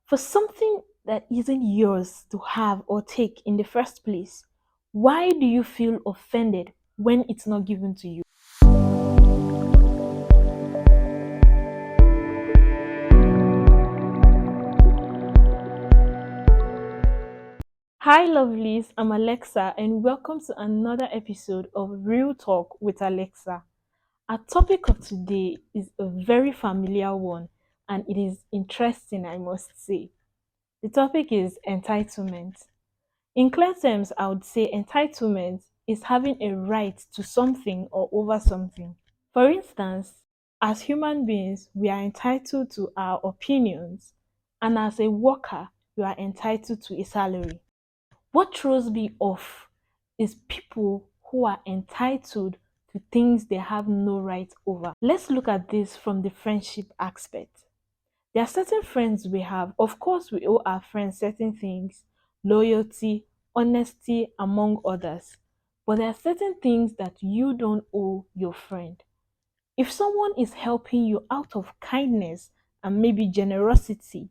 For something that isn't yours to have or take in the first place, why do you feel offended when it's not given to you? Hi, lovelies. I'm Alexa, and welcome to another episode of Real Talk with Alexa. Our topic of today is a very familiar one, and it is interesting, I must say. The topic is entitlement. In clear terms, I would say entitlement is having a right to something or over something. For instance, as human beings, we are entitled to our opinions, and as a worker, you are entitled to a salary. What throws me off is people who are entitled to things they have no right over. Let's look at this from the friendship aspect. There are certain friends we have. Of course, we owe our friends certain things, loyalty, honesty, among others. But there are certain things that you don't owe your friend. If someone is helping you out of kindness and maybe generosity,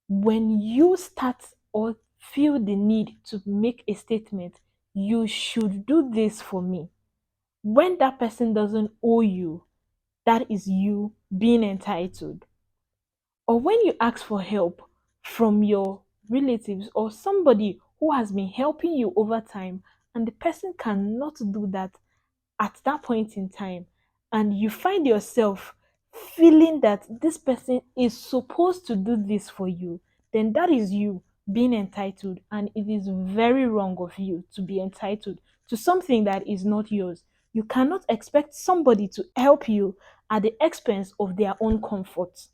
when you start or feel the need to make a statement, you should do this for me. When that person doesn't owe you, that is you being entitled. Or when you ask for help from your relatives or somebody who has been helping you over time, and the person cannot do that at that point in time, and you find yourself feeling that this person is supposed to do this for you, then that is you being entitled, and it is very wrong of you to be entitled to something that is not yours. You cannot expect somebody to help you at the expense of their own comfort.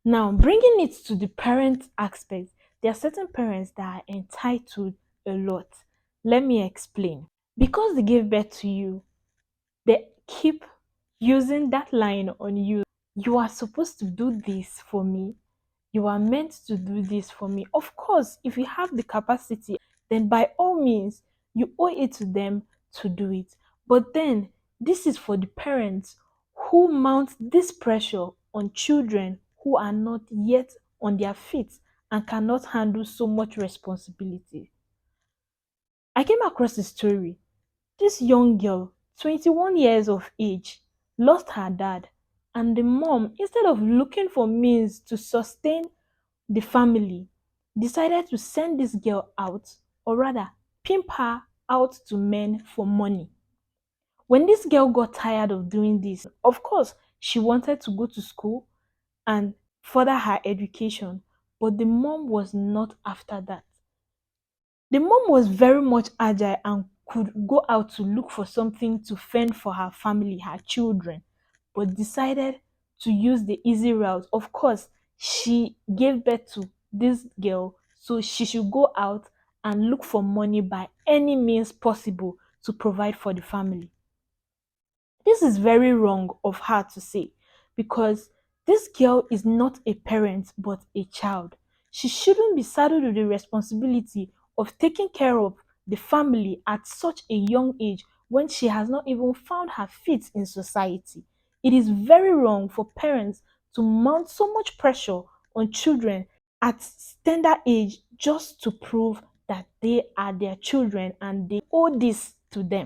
Now, bringing it to the parent aspect, there are certain parents that are entitled a lot. Let me explain. Because they gave birth to you, they keep using that line on you. You are supposed to do this for me. You are meant to do this for me. Of course, if you have the capacity, then by all means, you owe it to them to do it. But then, this is for the parents who mount this pressure on children who are not yet on their feet and cannot handle so much responsibility. I came across a story. This young girl, 21 years of age, lost her dad, and the mom, instead of looking for means to sustain the family, decided to send this girl out, or rather, pimp her out to men for money. When this girl got tired of doing this, of course, she wanted to go to school and further her education, but the mom was not after that. The mom was very much agile and could go out to look for something to fend for her family, her children, but decided to use the easy route. Of course, she gave birth to this girl, so she should go out and look for money by any means possible to provide for the family. This is very wrong of her to say because this girl is not a parent but a child. She shouldn't be saddled with the responsibility of taking care of the family at such a young age when she has not even found her feet in society. It is very wrong for parents to mount so much pressure on children at tender age just to prove that they are their children and they owe this to them.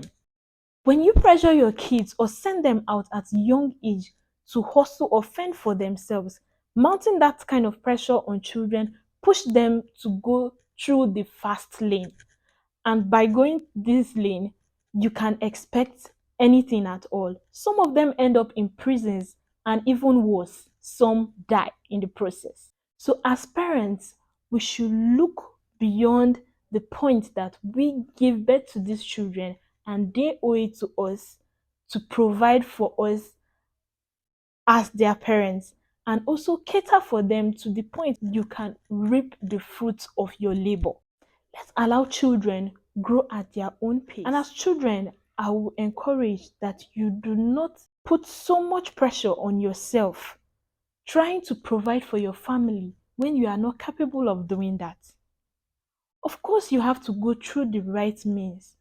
When you pressure your kids or send them out at young age to hustle or fend for themselves, mounting that kind of pressure on children push them to go through the fast lane. And by going this lane, you can expect anything at all. Some of them end up in prisons, and even worse, some die in the process. So, as parents, we should look beyond the point that we give birth to these children and they owe it to us to provide for us as their parents and also cater for them to the point you can reap the fruits of your labor. Let's allow children grow at their own pace. And as children, I will encourage that you do not put so much pressure on yourself trying to provide for your family when you are not capable of doing that. Of course, you have to go through the right means.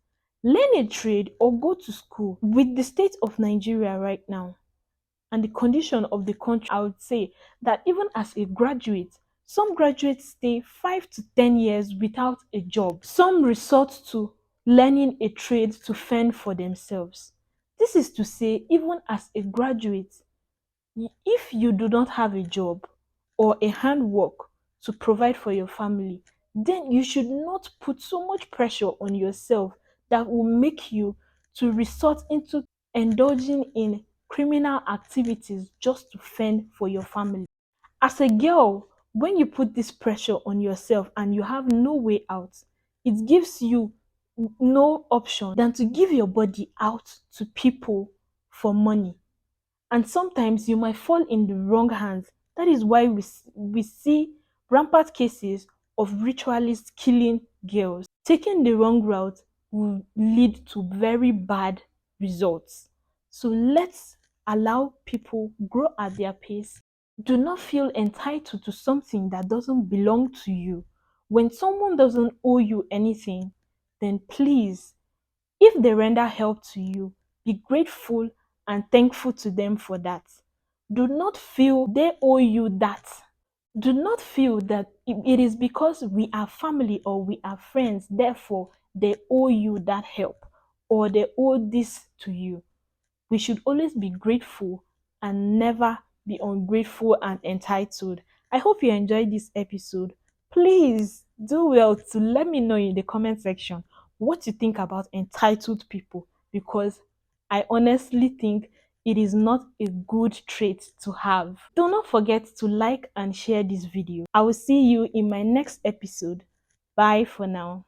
Learn a trade or go to school. With the state of Nigeria right now and the condition of the country, I would say that even as a graduate, Some graduates stay 5 to 10 years without a job. Some resort to learning a trade to fend for themselves. This is to say, even as a graduate, if you do not have a job or a handwork to provide for your family, then you should not put so much pressure on yourself that will make you to resort into indulging in criminal activities just to fend for your family. As a girl, when you put this pressure on yourself and you have no way out, it gives you no option than to give your body out to people for money. And sometimes you might fall in the wrong hands. That is why we see rampant cases of ritualists killing girls. Taking the wrong route will lead to very bad results. So let's allow people grow at their pace. Do not feel entitled to something that doesn't belong to you. When someone doesn't owe you anything, then please, if they render help to you, be grateful and thankful to them for that. Do not feel they owe you that. Do not feel that it is because we are family or we are friends, therefore they owe you that help or they owe this to you. We should always be grateful and never be ungrateful and entitled. I hope you enjoyed this episode. Please do well to let me know in the comment section what you think about entitled people, because I honestly think it is not a good trait to have. Do not forget to like and share this video. I will see you in my next episode. Bye for now.